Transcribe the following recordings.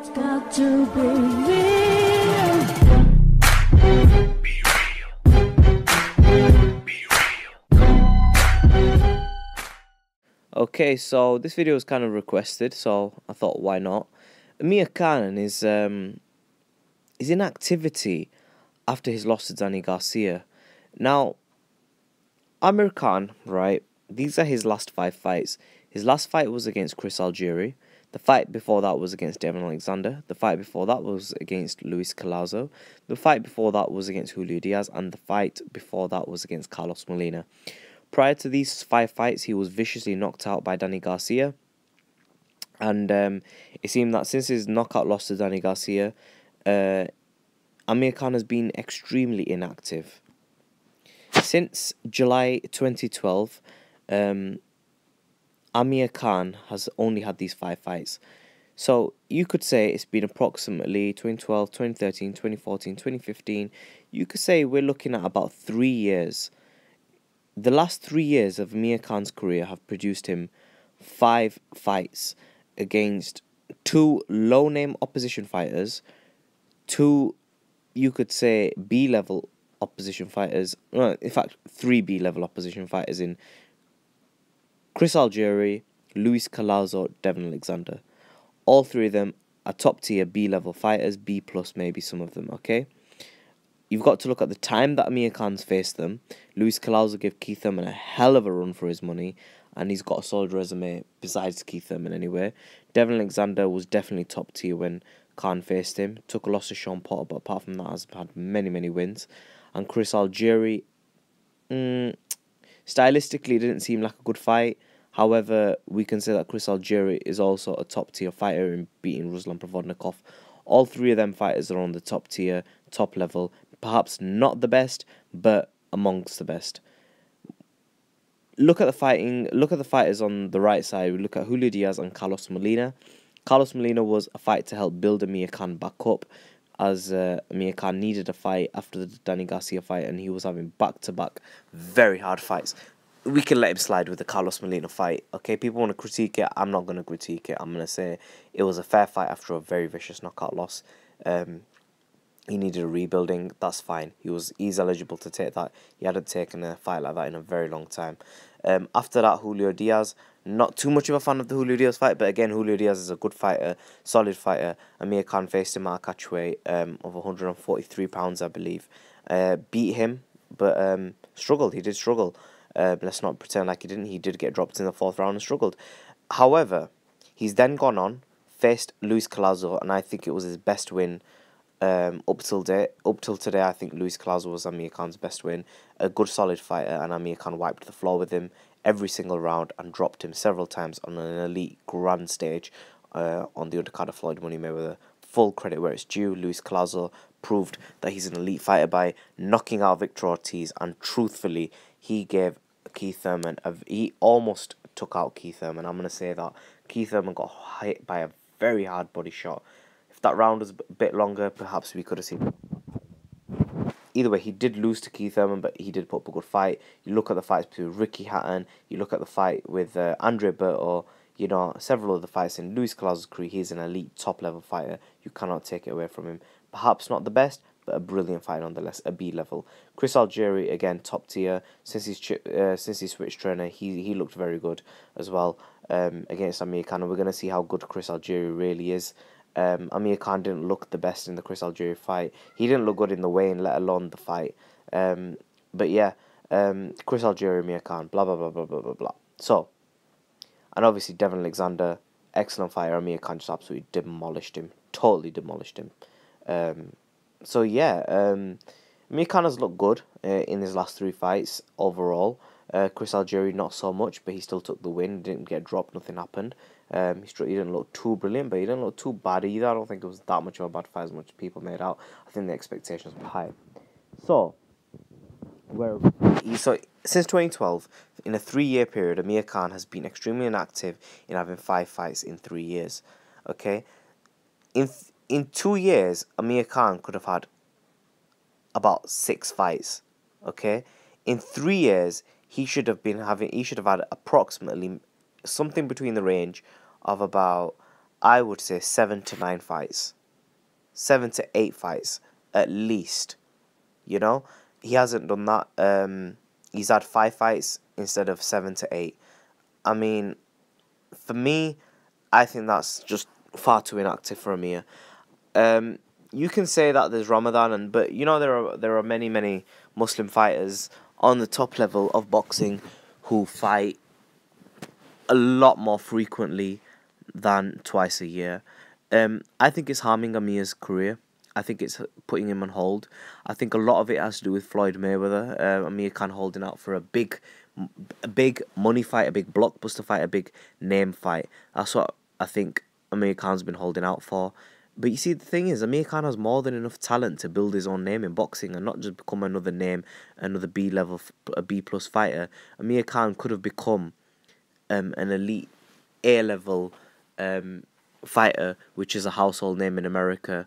It's got to be real. Okay, so this video was kind of requested, so I thought, why not? Amir Khan is inactivity after his loss to Danny Garcia. Now, Amir Khan, right? These are his last 5 fights. His last fight was against Chris Algieri. The fight before that was against Devin Alexander. The fight before that was against Luis Collazo. The fight before that was against Julio Diaz, and the fight before that was against Carlos Molina. Prior to these 5 fights, he was viciously knocked out by Danny Garcia. And it seemed that since his knockout loss to Danny Garcia, Amir Khan has been extremely inactive. Since July 2012, Amir Khan has only had these 5 fights. So you could say it's been approximately 2012, 2013, 2014, 2015. You could say we're looking at about 3 years. The last 3 years of Amir Khan's career have produced him 5 fights against 2 low-name opposition fighters, 2, you could say, B-level opposition fighters. Well, in fact, 3 B-level opposition fighters in Chris Algieri, Luis Collazo, Devin Alexander. All 3 of them are top-tier B-level fighters, B plus maybe some of them, okay? You've got to look at the time that Amir Khan's faced them. Luis Collazo gave Keith Thurman a hell of a run for his money, and he's got a solid resume besides Keith Thurman anyway. Devin Alexander was definitely top tier when Khan faced him. Took a loss to Sean Potter, but apart from that has had many, many wins. And Chris Algieri, stylistically didn't seem like a good fight. However, we can say that Chris Algieri is also a top tier fighter in beating Ruslan Provodnikov. All 3 of them fighters are on the top tier, top level. Perhaps not the best, but amongst the best. Look at the fighting. Look at the fighters on the right side. We look at Julio Diaz and Carlos Molina. Carlos Molina was a fight to help build Amir Khan back up, as Amir Khan needed a fight after the Danny Garcia fight, and he was having back-to-back very hard fights. We can let him slide with the Carlos Molina fight. Okay, people want to critique it. I'm not going to critique it. I'm going to say it was a fair fight after a very vicious knockout loss. He needed a rebuilding. That's fine. He's eligible to take that. He hadn't taken a fight like that in a very long time. After that, Julio Diaz. Not too much of a fan of the Julio Diaz fight, but again, Julio Diaz is a good fighter, solid fighter. Amir Khan faced him at a catch weight of 143 pounds, I believe. Beat him, but struggled. He did struggle. Let's not pretend like he didn't. He did get dropped in the 4th round and struggled. However, he's then gone on, faced Luis Collazo, and I think it was his best win up till today. I think Luis Collazo was Amir Khan's best win. A good solid fighter, and Amir Khan wiped the floor with him every single round and dropped him several times on an elite grand stage on the undercard of Floyd Money Mayweather. Full credit where it's due. Luis Collazo proved that he's an elite fighter by knocking out Victor Ortiz, and truthfully, he gave Keith Thurman he almost took out Keith Thurman. I'm going to say that Keith Thurman got hit by a very hard body shot. If that round was a bit longer, perhaps we could have seen. Either way, he did lose to Keith Thurman, but he did put up a good fight. You look at the fights between Ricky Hatton, you look at the fight with Andre Berto, you know, several of the fights in Luis Collazo's career. He's an elite, top-level fighter. You cannot take it away from him. Perhaps not the best, but a brilliant fight nonetheless, a B level. Chris Algieri, again, top tier. Since he switched trainer, he looked very good as well against Amir Khan. And we're going to see how good Chris Algieri really is. Amir Khan didn't look the best in the Chris Algieri fight. He didn't look good in the weigh-in, let alone the fight. But yeah, Chris Algieri, Amir Khan, blah, blah, blah, blah, blah, blah, blah. So, and obviously Devin Alexander, excellent fighter. Amir Khan just absolutely demolished him. Totally demolished him. So yeah, Amir Khan has looked good in his last 3 fights overall. Chris Algieri not so much, but he still took the win. Didn't get dropped, nothing happened. He didn't look too brilliant, but he didn't look too bad either. I don't think it was that much of a bad fight as much as people made out. I think the expectations were high. So, since 2012, in a 3-year period, Amir Khan has been extremely inactive in having 5 fights in 3 years. Okay, in 2 years, Amir Khan could have had about 6 fights. Okay, in 3 years, he should have had approximately something between the range of about I would say 7 to 9 fights. 7 to 8 fights, at least. You know? He hasn't done that. He's had 5 fights instead of 7 to 8. I mean, for me, I think that's just far too inactive for Amir. You can say that there's Ramadan, but you know there are many Muslim fighters on the top level of boxing who fight a lot more frequently than twice a year. I think it's harming Amir's career. I think it's putting him on hold. I think a lot of it has to do with Floyd Mayweather. Amir Khan holding out for a big money fight, a big blockbuster fight, a big name fight. That's what I think Amir Khan's been holding out for. But you see, the thing is, Amir Khan has more than enough talent to build his own name in boxing and not just become another name, another B level, a B plus fighter. Amir Khan could have become an elite A level fighter, which is a household name in America.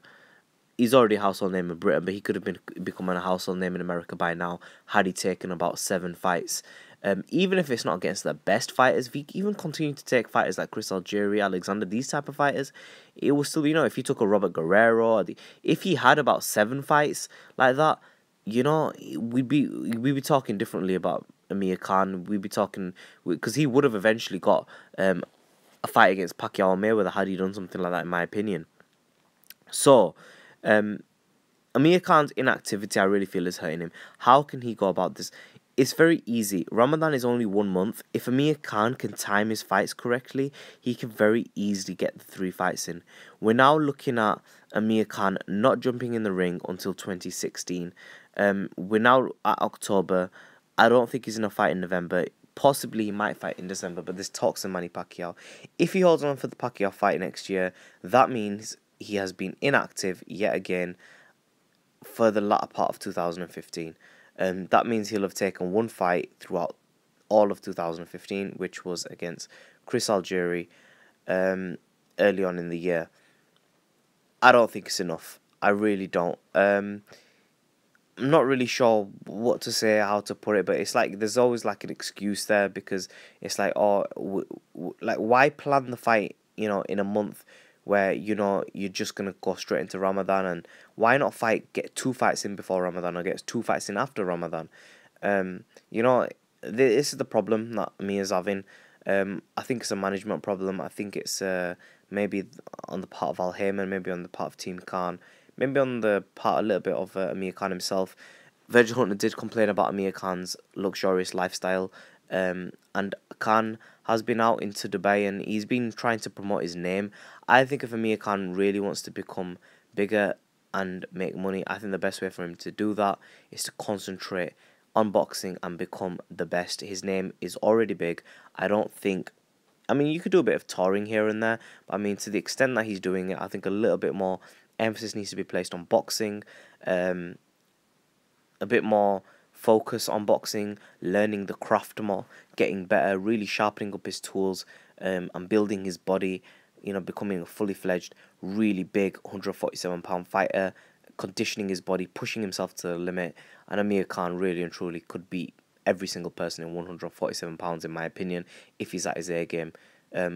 He's already a household name in Britain, but he could have become a household name in America by now had he taken about 7 fights. Even if it's not against the best fighters, if he even continued to take fighters like Chris Algieri, Alexander, these type of fighters, it was still, if he took a Robert Guerrero, if he had about 7 fights like that, we'd be talking differently about Amir Khan. We'd be talking, because he would have eventually got a fight against Pacquiao or Mayweather had he done something like that, in my opinion. So, Amir Khan's inactivity, I really feel, is hurting him. How can he go about this? It's very easy. Ramadan is only 1 month. If Amir Khan can time his fights correctly, he can very easily get the 3 fights in. We're now looking at Amir Khan not jumping in the ring until 2016. We're now at October. I don't think he's going to fight in November. Possibly he might fight in December, but there's talks of Manny Pacquiao. If he holds on for the Pacquiao fight next year, that means he has been inactive yet again for the latter part of 2015. That means he'll have taken 1 fight throughout all of 2015, which was against Chris Algieri early on in the year. I don't think it's enough. I really don't. I'm not really sure what to say, how to put it, but it's like there's always like an excuse there, because it's like, like, why plan the fight, in a month where you're just gonna go straight into Ramadan, and why not get 2 fights in before Ramadan or get 2 fights in after Ramadan? This is the problem that Amir's having. I think it's a management problem. I think it's maybe on the part of Al Heyman, maybe on the part of Team Khan, maybe on the part a little bit of Amir Khan himself. Virgil Hunter did complain about Amir Khan's luxurious lifestyle, and Khan has been out into Dubai and he's been trying to promote his name. I think if Amir Khan really wants to become bigger and make money, I think the best way for him to do that is to concentrate on boxing and become the best. His name is already big. You could do a bit of touring here and there, but to the extent that he's doing it, I think a little bit more emphasis needs to be placed on boxing, a bit more focus on boxing, learning the craft more, getting better, really sharpening up his tools, and building his body, becoming a fully fledged, really big 147-pound fighter, conditioning his body, pushing himself to the limit. And Amir Khan really and truly could beat every single person in 147 pounds, in my opinion, if he's at his A game.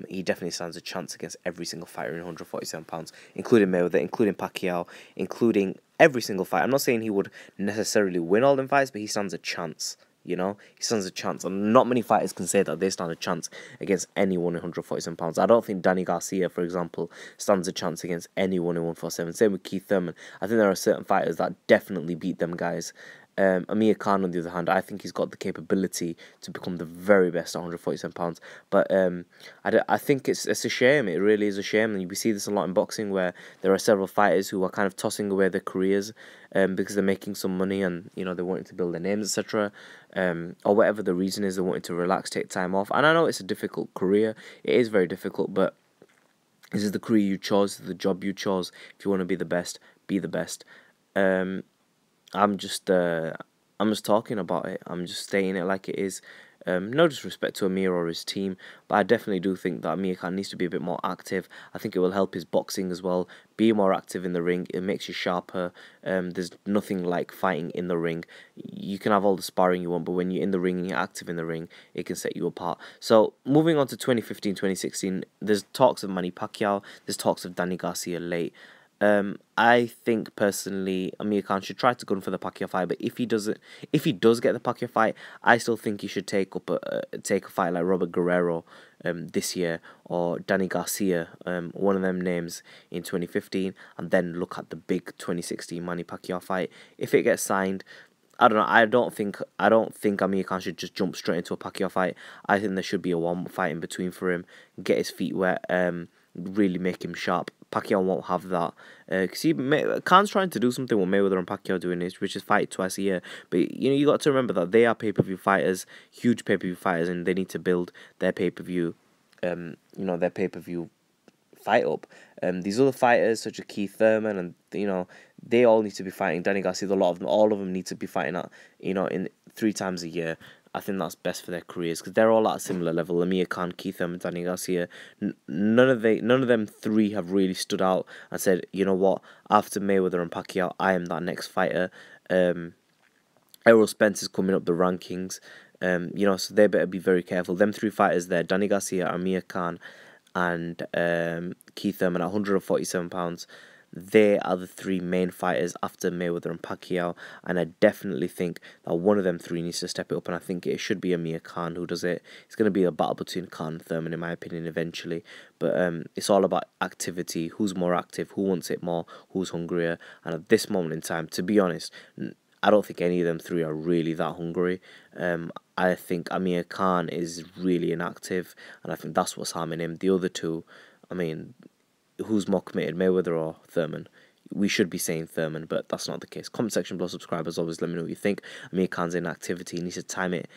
He definitely stands a chance against every single fighter in 147 pounds, including Mayweather, including Pacquiao, including every single fight. I'm not saying he would necessarily win all them fights, but he stands a chance. He stands a chance, and not many fighters can say that they stand a chance against anyone in 147 pounds. I don't think Danny Garcia, for example, stands a chance against anyone in 147. Same with Keith Thurman. I think there are certain fighters that definitely beat them guys. Amir Khan, on the other hand, I think he's got the capability to become the very best at 147 pounds. But I think it's a shame. It really is a shame, and we see this a lot in boxing, where there are several fighters who are kind of tossing away their careers because they're making some money and they're wanting to build their names, etc. Or whatever the reason is, they're wanting to relax, take time off. And I know it's a difficult career. It is very difficult, but this is the career you chose, the job you chose. If you want to be the best, be the best. I'm just talking about it. I'm just stating it like it is. No disrespect to Amir or his team, but I definitely do think that Amir Khan needs to be a bit more active. I think it will help his boxing as well. Be more active in the ring. It makes you sharper. There's nothing like fighting in the ring. You can have all the sparring you want, but when you're in the ring and you're active in the ring, it can set you apart. So moving on to 2015, 2016, there's talks of Manny Pacquiao. There's talks of Danny Garcia late. I think personally Amir Khan should try to gun for the Pacquiao fight, but if he does get the Pacquiao fight, I still think he should take a fight like Robert Guerrero this year, or Danny Garcia, one of them names in 2015, and then look at the big 2016 Manny Pacquiao fight. If it gets signed, I don't know. I don't think Amir Khan should just jump straight into a Pacquiao fight. I think there should be a one fight in between for him, get his feet wet, really make him sharp. Pacquiao won't have that. Khan's trying to do something what Mayweather and Pacquiao doing is, which is fight twice a year. But you got to remember that they are pay-per-view fighters, huge pay-per-view fighters, and they need to build their pay-per-view, their pay-per-view fight up. These other fighters such as Keith Thurman, and they all need to be fighting. Danny Garcia, all of them need to be fighting at in 3 times a year. I think that's best for their careers because they're all at a similar level. Amir Khan, Keith Thurman, Danny Garcia. None of them 3 have really stood out and said, you know what, after Mayweather and Pacquiao, I am that next fighter. Errol Spencer's coming up the rankings. So they better be very careful. Them 3 fighters there, Danny Garcia, Amir Khan, and Keith Thurman at 147 pounds. They are the 3 main fighters after Mayweather and Pacquiao, and I definitely think that one of them 3 needs to step it up, and I think it should be Amir Khan who does it. It's going to be a battle between Khan and Thurman, in my opinion, eventually, but it's all about activity, who's more active, who wants it more, who's hungrier, and at this moment in time, to be honest, I don't think any of them 3 are really that hungry. I think Amir Khan is really inactive, and I think that's what's harming him. The other 2, I mean, who's more committed, Mayweather or Thurman? We should be saying Thurman, but that's not the case. Comment section below, subscribe as always, let me know what you think. Amir Khan's inactivity, he needs to time it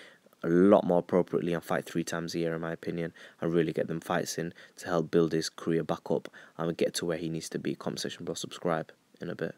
a lot more appropriately and fight 3 times a year, in my opinion, and really get them fights in to help build his career back up and get to where he needs to be. Comment section below, subscribe in a bit.